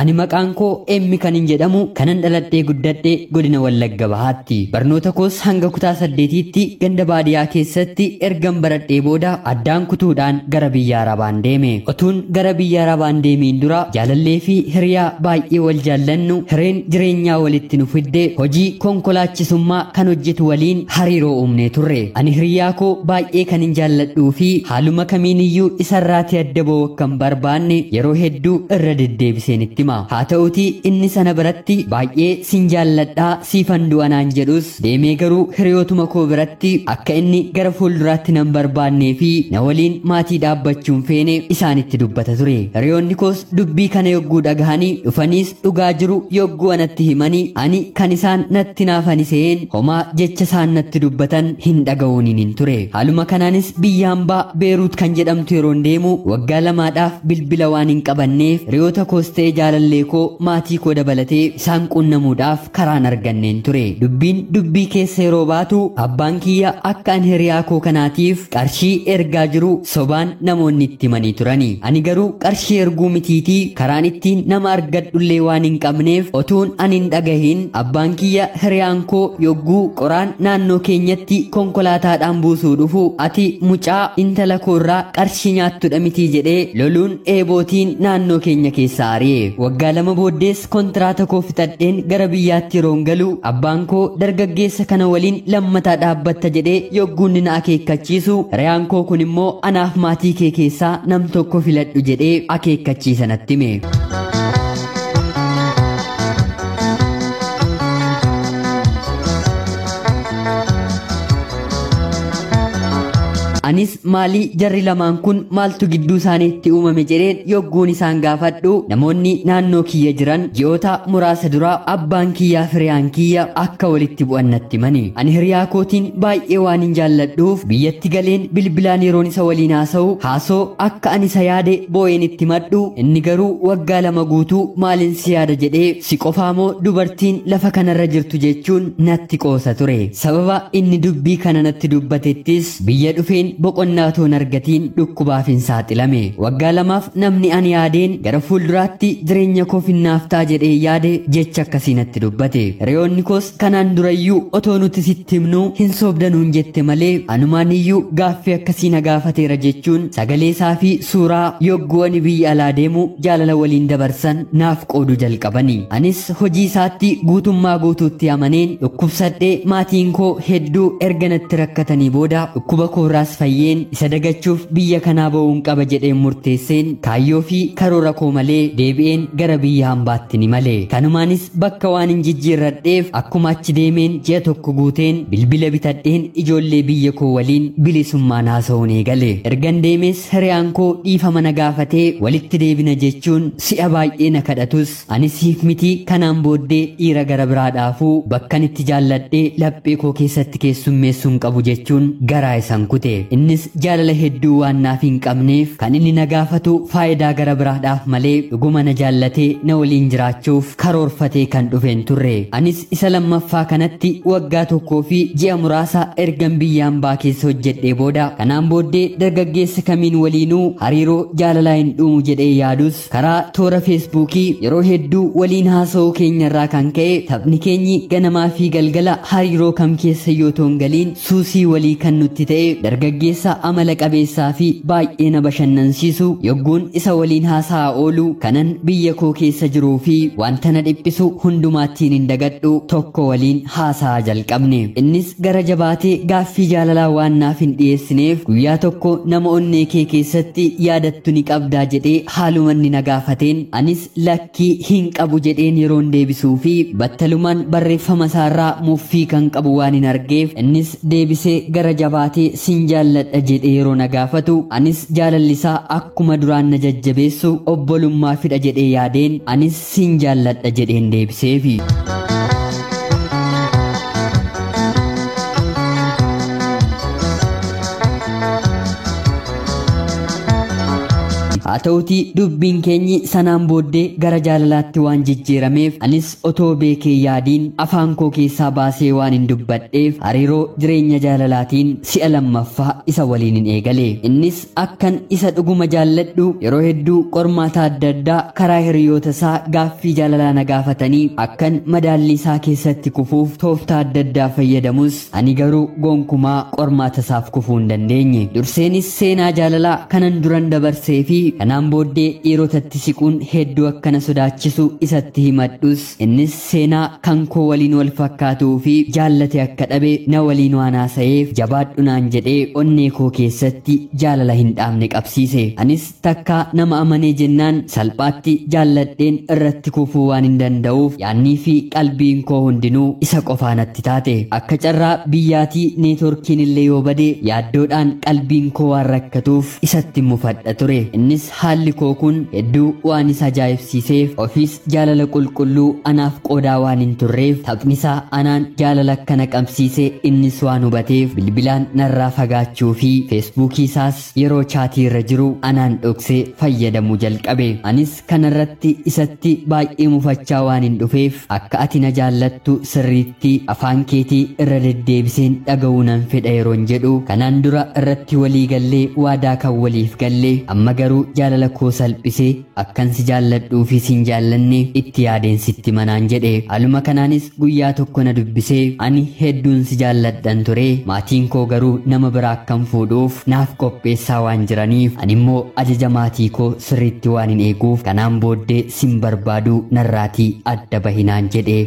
Ani maqaan koo Emmi kanin jedhamu kanan dhaladhee guddadhee godina Wallagga Bahaatti. Barnoota koos hanga kutaa 8tti ganda baadiyyaa keessatti ergan baradhee booda addaan kutuudhaan gara biyya Arabaan deeme. Otuun gara biyya Arabaan deemiin dura jaalallee fi hiriyaa baay'ee wal jaallannu hireen jireenyaa walitti nu fidde hojii konkolaachisummaa kan hojjetu waliin hariiroo uumnee turre. Ani hiriyaa koo baay'ee kanin jaalladhuu fi haaluma kamiiniyyuu isarraatii adda ba'uu akkan barbaanne yeroo hedduu irra deddeebiseen itti hima. Haa ta'uutii inni sana biratti baay'ee sin jaalladhaa siifan du'anaan jedhus deemee garuu hiriyootuma koo biratti akka inni gara fuulduraatti nan barbaannee fi na waliin maatii dhaabbachuun feene isaanitti dubbata ture. Hiriyoonni koos dubbii kana yogguu dhagahanii dhufaniis dhugaa jiru yogguu anatti himanii ani kan isaan natti naafani seen homaa jecha isaan natti dubbatan hin dhaga'uuniin hin ture. Haaluma kanaanis biyya hambaa Beeruut kan jedhamtu yeroon deemu waggaa lamaadhaaf bilbila waan hin qabanneef hiriyoota koos ta'ee jaalallee koo maatii koo dabalatee isaan qunnamuudhaaf karaan arganneen ture. Dubbiin dubbii keessa yeroo baatu abbaan kiyya akka an hiriyaa koo kanaatiif qarshii ergaa jiru sobaan namoonni itti himanii turani. Ani garuu qarshii erguu mitiitii karaan ittiin nama argadhullee waan hin qabneef otuun ani hin dhagahin abbaan kiyya hiriyaan koo yogguu qoraan naannoo keenyatti konkolaataadhaan buusuu dhufu ati mucaa intala koorraa qarshii nyaattudha mitii jedhee loluun eebootiin naannoo keenya keessa ari'e. Waggaa lama booddees kontiraata koo fixadheen gara biyyaatti yeroon galu abbaan koo dargaggeessa kana waliin lammataa dhaabbatta jedhee yogguun na akeekkachiisu hiriyaan koo kun immoo anaaf maatii kee keessaa nam tokko filadhu jedhee akeekkachiisa natti hime. Anis maalii jarri lamaan kun maaltu gidduu isaaniitti uumame jedheen yogguun isaan gaafadhu namoonni naannoo kiyya jiran ji'oota muraasa dura abbaan kiyyaa fi hiriyaan kiyya akka walitti bu'an natti himani. Ani hiriyaa kootiin baay'ee waan hin jaalladhuuf biyyatti galeen bilbilaan yeroon isa waliin haasoo akka ani isa yaade boo'een itti madhu inni garuu waggaa lama guutuu maalin si yaada jedhee si qofaamoo dubartiin lafa kanarra jirtu jechuun natti qoosa ture. Sababa inni dubbii kana natti dubbatettis biyya dhufeen boqonnaa toon argatiin dhukkubaaf hin saaxilame. Waggaa lamaaf namni ani yaadeen gara fuulduraatti jireenya koo finnaaf ta'a jedhee yaade jecha akkasii natti dubbate. Hiriyoonni koos kanaan durayyuu otoo nuti sitti himnuu hin soobdanuun jette malee anumaan iyyuu gaaffii akkasii na gaafateera jechuun sagalee isaa fi suuraa yogguu ani biyya alaa deemu jaalala waliin dabarsan naaf qoodu jalqabani. Anis hojii isaatti guutummaa guutuutti amaneen dhukkubsadhee maatiin koo hedduu erga natti rakkatanii booda dhukkuba koorraas fayyeen isa dagachuuf biyya kanaa ba'uun qaba jedheen murteesseen kaayyoo fi karoora koo malee deebi'een gara biyya hambaatti ni malee. Kanumaanis bakka waan hin jijjiirradheef akkuma achi deemeen ji'a tokko guuteen bilbila bitadheen ijoollee biyya koo waliin bilisummaan haasa'uun eegale. Ergan deemes hiriyaan koo dhiifama na gaafatee walitti deebina jechuun si'a baay'ee na kadhatus ani siif miti kanaan booddee dhiira gara biraadhaafuu bakkan itti jaalladhee laphee koo keessatti keessummeessuun qabu jechuun garaa isan kute. Innis jaalala hedduu waan naaf hin qabneef kan inni na gaafatu faayidaa gara biraadhaaf malee dhuguma na jaallatee na waliin jiraachuuf karoorfatee kan dhufeen turre. Anis isa lammaffaa kanatti waggaa tokkoo fi ji'a muraasa ergan biyya hambaa keessa hojjedhee booda kanaan booddee dargaggeessa kamiin waliinuu hariiroo jaalalaa hin dhuumu jedhee yaadus karaa toora feesbuukii yeroo hedduu waliin haasa'uu keenyarraa kan ka'e taphni keenyi ganamaa fi galgala hariiroo kam keessa yoo toon galiin suusii walii kan nutti ta'e dargaggeessa amala qabeessaa fi baay'ee na bashannansiisu yogguun isa waliin haasa'aa oolu kanan biyya koo keessa jiruu fi wanta na dhiphisu hundumaattiin hin dagadhu tokko waliin haasa'aa jalqabne. Innis gara jabaatee gaaffii jaalalaa waan naaf hin dhiyeessineef guyyaa tokko nama onnee kee keessatti yaadattu ni qabdaa jedhee haaluma inni na gaafateen anis lakkii hin qabu jedheen yeroon deebisuu fi battalumaan barreeffama isaarraa muffii kan qabu waan hin argeef innis deebisee gara jabaatee sin jaalladha jedhee yeroo na gaafatu anis jaalallisaa akkuma duraan na jajjabeessu obbolummaa fidha jedhee yaadeen anis sin jaalladha jedheen deebiseefi. haa ta'uti dubbiin keenyi sanaan booddee gara jaalalaatti waan jijjiirameef anis otoo beekee yaadiin afaan koo keessaa baasee waan hin dubbadheef hariiroo jireenya jaalalaatiin si'a lammaffaa isa waliin hin eegale. Innis akkan isa dhuguma jaalladhu yeroo hedduu qormaata adda addaa karaa hiriyoota isaa gaaffii jaalalaa na gaafatanii akkan madaalli isaa keessatti kufuuf tooftaa adda addaa fayyadamus ani garuu gonkumaa qormaata isaaf kufuu hin dandeenye. Durseenis seenaa jaalalaa kanan duran dabarsee fi kanaan booddee dhiirotatti siquun hedduu akkana sodaachisu isatti himadhus innis seenaa kan koo waliin wal fakkaatuu fi jaallate akka dhabe na waliin waan haasa'eef jabaadhu naan jedhee onnee koo keessatti jaalala hin dhaabne qabsiise. Anis takka nama amanee jennaan salphaatti jaalladheen irratti kufuu waan hin danda'uuf yaannii fi qalbiin koo hundinuu isa qofaanatti taate. Akka carraa biyyaatii neetworkiin illee yoo bade yaaddoodhaan qalbiin koo waan rakkatuuf isatti mufadha ture. Innis haalli koo kun hedduu waan isa ajaa'ibsiiseef ofiis jaalala qulqulluu anaaf qoodaa waan hin turreef taphnisaa anaan jaalala akkana qabsiise innis waan hubateef bilbilaan narraa fagaachuu fi feesbuukii isaas yeroo chaatii irra jiru anaan dhoksee fayyadamuu jalqabe. Anis kanarratti isatti baay'ee mufachaa waan hin dhufeef akka ati na jaallattu sirriitti afaan keetii irra deddeebiseen dhaga'uu nan fedha yeroon jedhu kanaan dura irratti walii gallee waadaa kan waliif gallee amma garuu jaalala koo salphisee akkan si jaalladhuu fi sin jaallanne itti yaadeen sitti manaan jedhe. Haaluma kanaanis guyyaa tokko na dubbisee ani hedduun si jaalladhan ture maatiin koo garuu nama biraa akkan fuudhuuf naaf qopheessaa waan jiraniif ani immoo ajaja maatii koo sirriitti waan hin eeguuf kanaan booddee sin barbaadu narraatii adda bahinaan jedhe.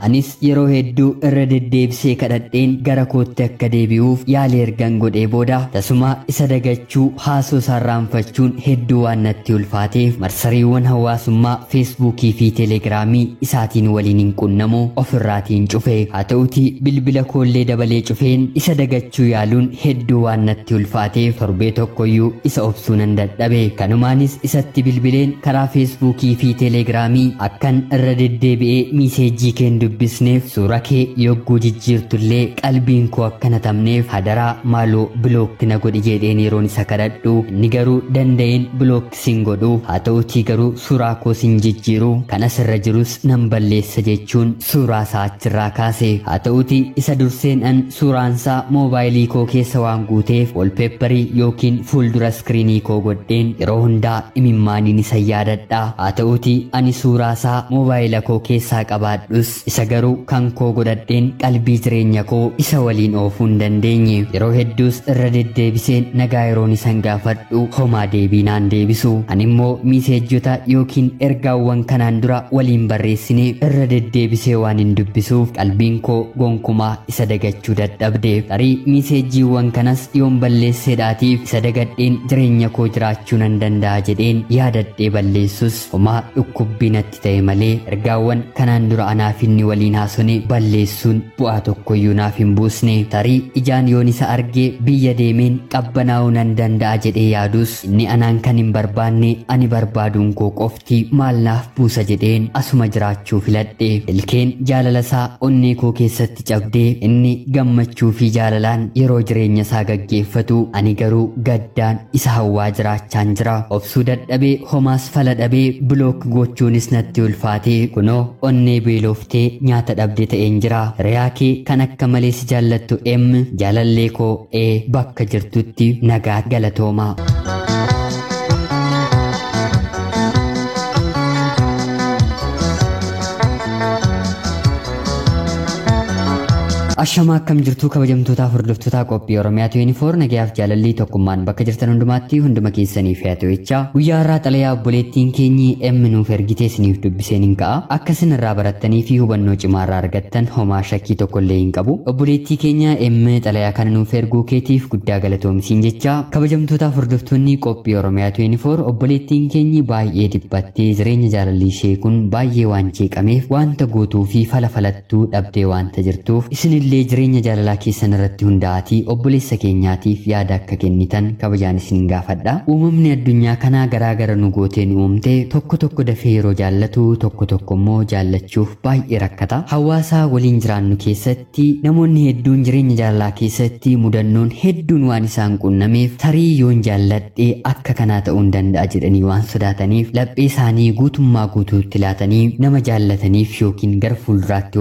Anis yeroo hedduu irra deddeebisee kadhadheen gara kootti akka deebi'uuf yaalii ergan godhee booda tasuma isa dagachuu haasoo sarraanfachuun hedduu waan natti ulfaateef marsariiwwan hawaasummaa feesbuukii fi teelegiraamii isaatiin waliin hin qunnamu ofirraatiin cufe. Haa ta'uti bilbila koollee dabalee cufeen isa dagachuu yaaluun hedduu waan natti ulfaateef torbee tokkoyyuu isa obsuu nan dadhabe. Kanumaanis isatti bilbileen karaa feesbuukii fi teelegiraamii akkan irra deddeebi'ee miiseejii keen dubbisneef suura kee yogguu jijjiirtullee qalbiin koo akkana tamneef hadaraa maaloo bilookki na godhi jedheen yeroon isa kadhadhu inni garuu danda'een bilookki sin godhu. Haa ta'utii garuu suuraa koo sin jijjiiru kanas irra jirus nan balleessa jechuun suuraa isaa achirraa kaase. Haa ta'utii isa durseen an suuraansaa moobaayilii koo keessa waan guuteef wolpeepparii yookiin fuuldura iskiriinii koo godheen yeroo hundaa imimmaaniin isa yaadadha. Haa ta'utii ani suuraasaa moobaayila koo keessaa qabaadhus isa garuu kan koo godhadheen qalbii jireenya koo isa waliin oofuu hin dandeenye. Yeroo hedduus irra deddeebiseen nagaa yeroon isan gaafadhu homaa deebii naan deebisu. Ani immoo miiseejjota yookiin ergaawwan kanaan dura waliin barreessine irra deddeebisee waan hin dubbisuuf qalbiin koo gonkumaa isa dagachuu dadhabde. Tarii miiseejjiiwwan kanas yoon balleesseedhaatiif isa dagadheen jireenya koo jiraachuu nan danda'a jedheen yaadadhee balleessus homaa dhukkubbii natti ta'e malee ergaawwan kanaan dura anaaf inni waliin haasone balleessuun bu'aa tokkoyyuu naaf hin buusne. Tarii ijaan yoon isa argee biyya deemeen qabbanaa'uu nan danda'a jedhee yaadus inni anaan kan hin barbaanne ani barbaaduun koo qofti maal naaf buusa jedheen asuma jiraachuu filadhe. Ilkeen jaalala isaa onnee koo keessatti cabdee inni gammachuu fi jaalalaan yeroo jireenya isaa gaggeeffatu ani garuu gaddaan isa hawwaa jiraachaan jira. Obsuu dadhabee homaas fala dhabee bilook gochuunis natti ulfaate kunoo onnee beeloftee nyaata dhabde ta'een jira. Riyaa kee kan akka malee si jaallattu jaalallee koo bakka jirtutti nagaa galatoomaa. Ashama akkam jirtu kabajamtootaaf hordoftoota qophii Oromiyaa 24 nagayaaf jaalallii tokkummaan bakka jirtan hundumaatti hunduma keessaniif yaa ta'echa guyyaa irraa xalayaa obboleettiin keenyi nuuf ergitee isiniif dubbiseen hin ka'a akka isin irraa barattanii fi hubannoo cimaa irraa argattan homaa shakkii tokkollee hin qabu. Obboleettii keenya xalayaa kana nuuf erguu keetiif guddaa galatoomsiin jecha kabajamtootaaf hordoftoonni qophii Oromiyaa 24 obboleettiin keenyi baay'ee dhiphattee jireenya jaalallii ishee kun baay'ee waan jeeqameef wanta gootuu fi fala falattuu dhabdee wanta jirtuuf isin illee jireenya jaalalaa keessan irratti hundaa'atii obboleessa keenyaatiif yaada akka kennitan kabajaan isin gaafadha. Uumamni addunyaa kanaa garaagara nu gootee nu uumte tokko dafee yeroo jaallatu tokko immoo jaallachuuf baay'ee rakkata. Hawaasa waliin jiraannu keessatti namoonni hedduun jireenya jaalalaa keessatti mudannoon hedduun waan isaan qunnameef tarii yoon jaalladhe akka kanaa ta'uu hin danda'a jedhanii waan sodaataniif laphee isaanii guutummaa guutuutti laatanii nama jaallataniif yookiin gara fuulduraatti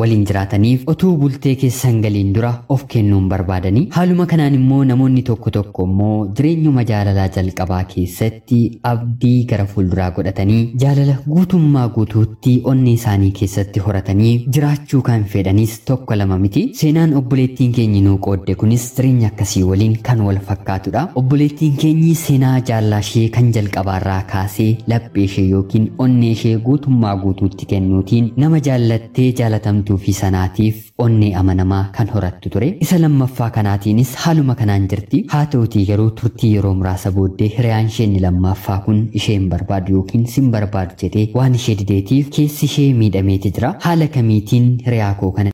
waliin jiraataniif otuu bultee keessan galiin dura of kennuun barbaadanii. Haaluma kanaan immoo namoonni tokko immoo jireenyuma jaalalaa jalqabaa keessatti abdii gara fuulduraa godhatanii jaalala guutummaa guutuutti onnee isaanii keessatti horatanii jiraachuu kan fedhanis tokko lama miti. Seenaan obboleettiin keenya nuu qoodde kunis jireenya akkasii waliin kan wal fakkaatudha. Obboleettiin keenyi seenaa jaalalaa ishee kan jalqabaarraa kaasee laphee ishee yookiin onnee ishee guutummaa guutuutti kennuutiin nama jaallattee jaalatamtuu fi sanaatiif onnee amanamaa kan horattu ture. Isa lammaffaa kanaatiinis haaluma kanaan jirti. Haa ta'utii garuu turtii yeroo muraasa booddee hiriyaan ishee inni lammaffaa kun isheen barbaadu yookiin sin barbaadu jedhee waan ishee dideetiif keessi ishee miidhameeti jira. Haala kamiitiin hiriyaa koo kana